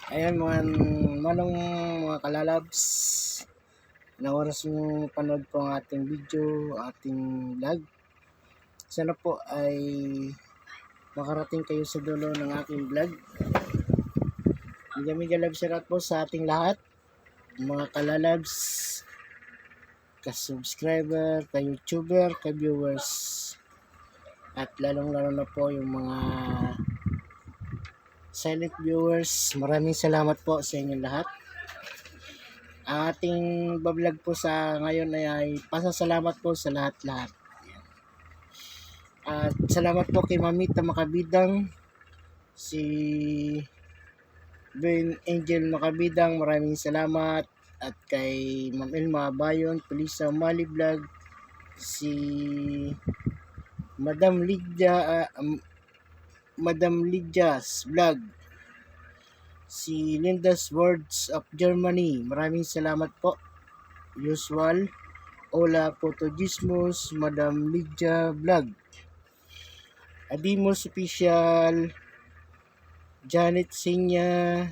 Ayan manong mga kalalabs, na oras mo panood po ang ating video, ating vlog. Sana po ay makarating kayo sa dulo ng aking vlog. Mega love shout out po sa ating lahat, mga kalalabs, ka-subscriber, ka-YouTuber, ka-viewers, at lalong-lalo na po yung mga silent viewers. Maraming salamat po sa inyong lahat. Ang ating bablog po sa ngayon ay pasasalamat po sa lahat-lahat. At salamat po kay Mamita Makabidang, si Ben Angel Makabidang, maraming salamat. At kay Ma'am Elma Bayon, Polisa Mali Vlog, si Madam Lydia's Vlog, si Linda's Words of Germany, maraming salamat po. Usual, Ola Potogismus, Madam Lydia Vlog, Adimos Official, Janet Sinya,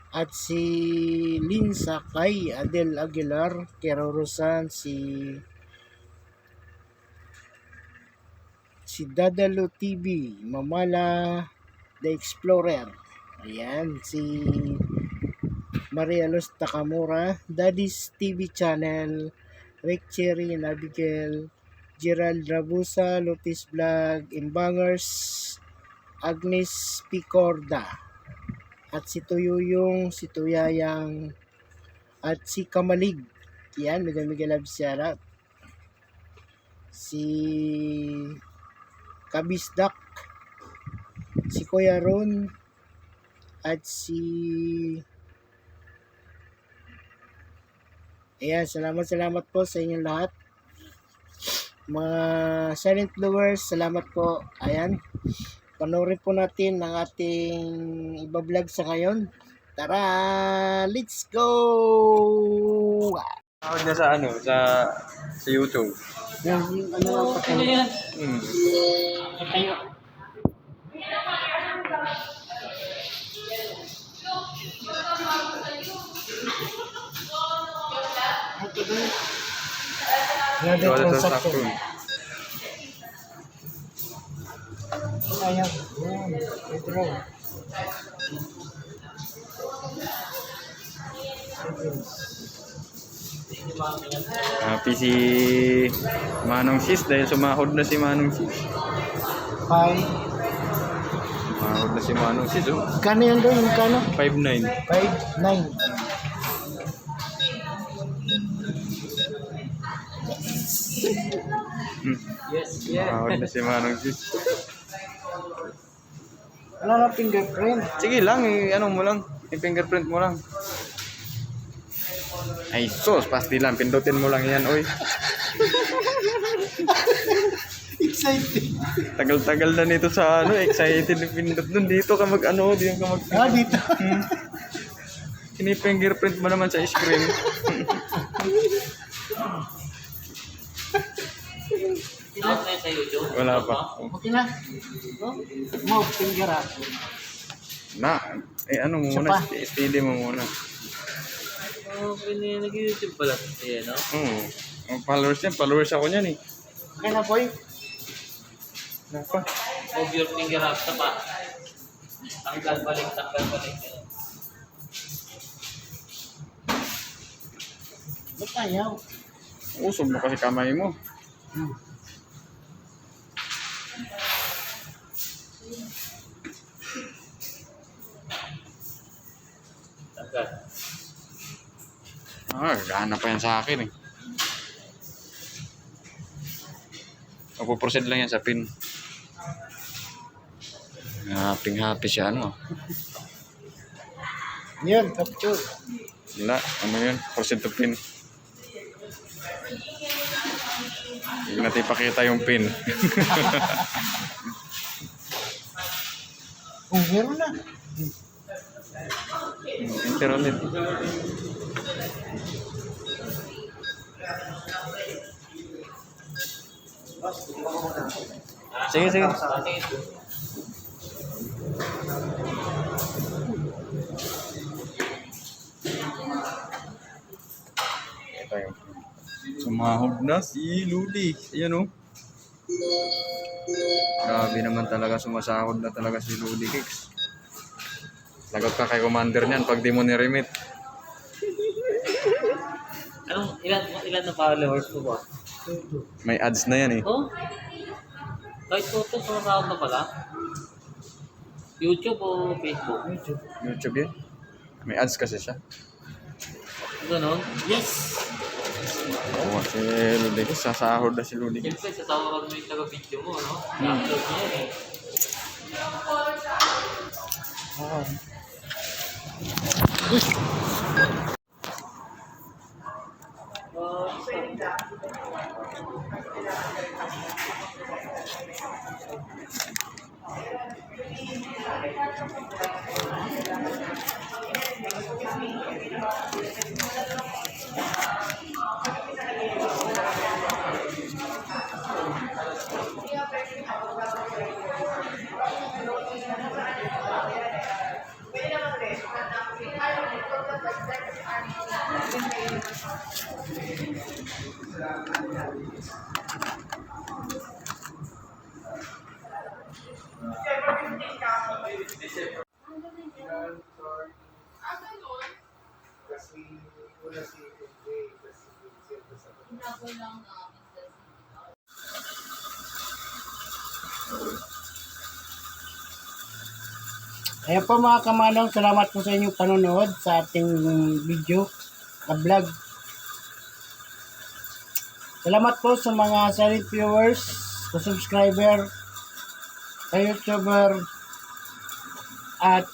at si Lynn Sakay, Adel Aguilar, Kero Rosan, si Dadalo TV, Mamala The Explorer, ayan, si Maria Luz Takamura, Daddy's TV Channel, Rick Cherry and Abigail, Gerald Rabusa, Lotis Vlog, Imbangers, Agnes Picorda, at si Tuyuyong, si Tuyayang, at si Kamalig. Yan, mega love shout out. Si Kabisdak, si Kuya Ron, at si ayan, salamat po sa inyong lahat. Mga silent viewers, salamat po. Ayan, panoorin po natin ang ating iba-vlog sa ngayon. Tara, let's go! Tawag na sa sa YouTube. Yung ano lang pa tayo. Tayo. Another transaction. Ayan. Withdraw. Happy si Manong Sis dahil sumahod na si Manong Sis. Bye. Sumahod na si Manong Sis, oh. Kano yan doon? Kano? 5'9". 5'9". Yes. Sumahod na si Manong Sis. Wala na fingerprint. Sige lang, ano mo lang. I-fingerprint mo lang. Ay, sus, pasti lang. Pindutin mo lang yan, oy. Excited. Tagal-tagal na nito sa excited na pindot dun. Dito ka dito ka mag... Ah, dito. Kini-fingerprint mo naman sa screen. Sa YouTube? Wala pa. Okay na. Mo, finger ah. Ano mo Isa muna, pa. steady mo muna. Nag-YouTube pala. Ayan, no? Ang followers ako niyan eh. Okay na, boy. Napa? Move your finger up sa pa. Tanggal balik. Ba't ayaw? Usog mo kasi kamay mo. Tanggal. Gana pa yan sa akin eh. Magpo-proceed lang yan sa pin. Happy siya Yan, capture. Wala, yun? Proceed to pin. Hindi natin ipakita yung pin. Oh, meron na. Enter ulit. Sige. Sige. Sumahod na si Ludi. Ayan, oh. Grabe naman talaga, sumasahod na talaga si Ludi Kicks. Lagot ka kay commander niyan pag di mo ni-remit. Ilan na followers ko ba? May ads na yan eh. Oh? Kahit photo, sumasahod na pala? YouTube o Facebook? YouTube yun. May ads kasi siya. Ganon? Yes! Oo, si Ludi Kicks, sasahod na si Ludi Kicks. Siyempre, sasama mo yung taga-video mo, no? I-upload niya yan eh. Ayan po mga kamanong, salamat po sa inyong panonood sa ating video na vlog. Salamat po sa mga silent viewers, sa subscriber, sa YouTuber, at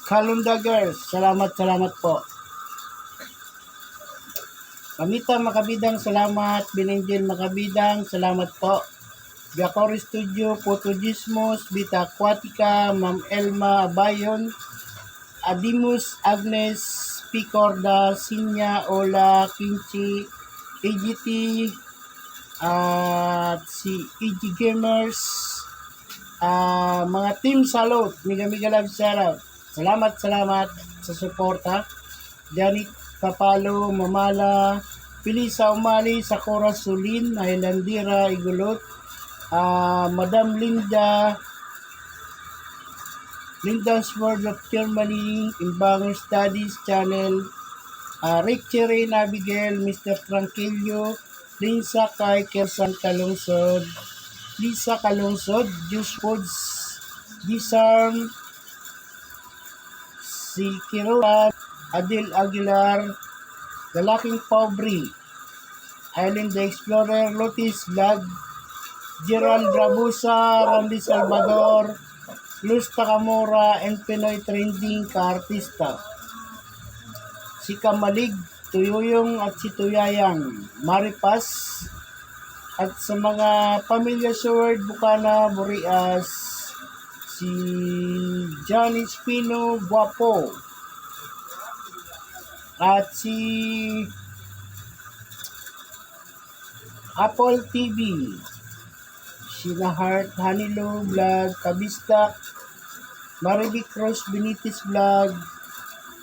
Kalundagers. Salamat po. Pamita Makabidang, salamat. Binenjel Makabidang, salamat po. Biacori Studio, Potogismos, Bita Aquatica, Ma'am Elma Abayon, Adimus, Agnes, Picorda, Sinya, Ola, Kinchi, AGT, at si EG Gamers, mga team salute, Mega Love shoutout. Salamat sa suporta. Janet Papalo, Mamala, Pilisa Umali, Sakura Sulin, Highlandira, Igulot, Madam Linda's World of Germany, Imbanger Studies Channel, Rick Cherry, Abigail, Mr. Tranquillo, Linsa Kay, Kersan Kalungsod, Lisa Kalungsod, Juice Foods, Disarm, si Kiruan, Adil Aguilar, Galaking Pobre, Island the Explorer, Lotis Vlog, Gerald Rabusa, Randy Salvador, Luz Takamura, and Pinoy Trending Ka-Artista. Si Kamalig, Tuyuyong at si Tuyayang, Maripas, at sa mga pamilya sa Word, Bukana, Burias, si Johnny Spino, Guapo, at si Apple TV, Sheila Hart, Hanilo Vlog, Kabistak, Marivic Cross Benitez Vlog,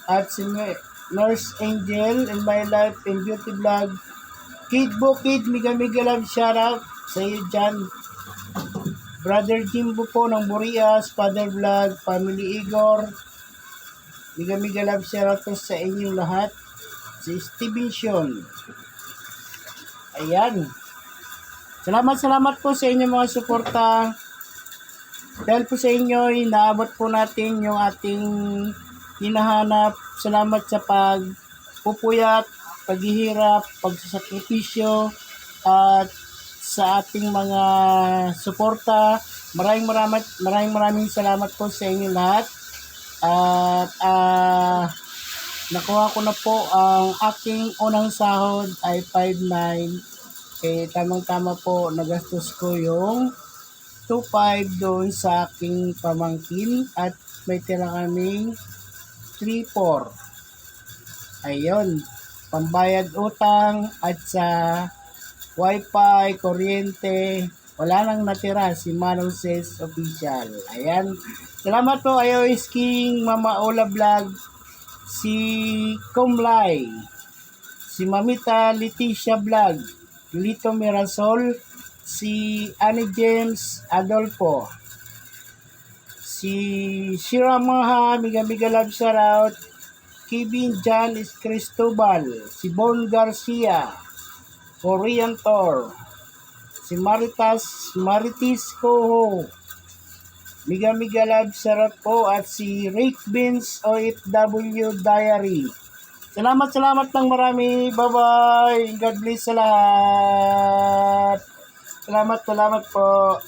at si Nurse Angel and My Life and Beauty Vlog, Kid Bukid, Mega Love shoutout sa iyo dyan. Brother Jimbo po ng Burias, Father Vlog, Family Igor, Mega Love shoutout po sa inyong lahat. Si Steven Sean. Ayan. Salamat po sa inyong mga suporta. Dahil po sa inyo, inaabot po natin yung ating hinahanap. Salamat sa pagpupuyat, paghihirap, pagsasakripisyo, at sa ating mga suporta. Maraming salamat po sa inyo lahat. At nakuha ko na po ang aking unang sahod ay 5,900. Tamang-tama po, nagastos ko yung 2,500 doon sa aking pamangkin at may tira kaming 3,400. Ayun, pambayad utang at sa wifi, kuryente, wala nang natira si Manong Says Official. Ayan, salamat po Ayo King, Mama Ola Vlog, si Kumlay, si Mamita Leticia Vlog, Lito Mirasol, si Annie James Adolfo, si Shira Maha, Miga Love Shoutout, Kevin John Cristobal, si Bon Garcia, Korean Tour, si Maritis Coho, Miga Love Shoutout po, at si Rick Beans OFW Diary. Salamat ng marami. Bye-bye. God bless sa lahat. Salamat po.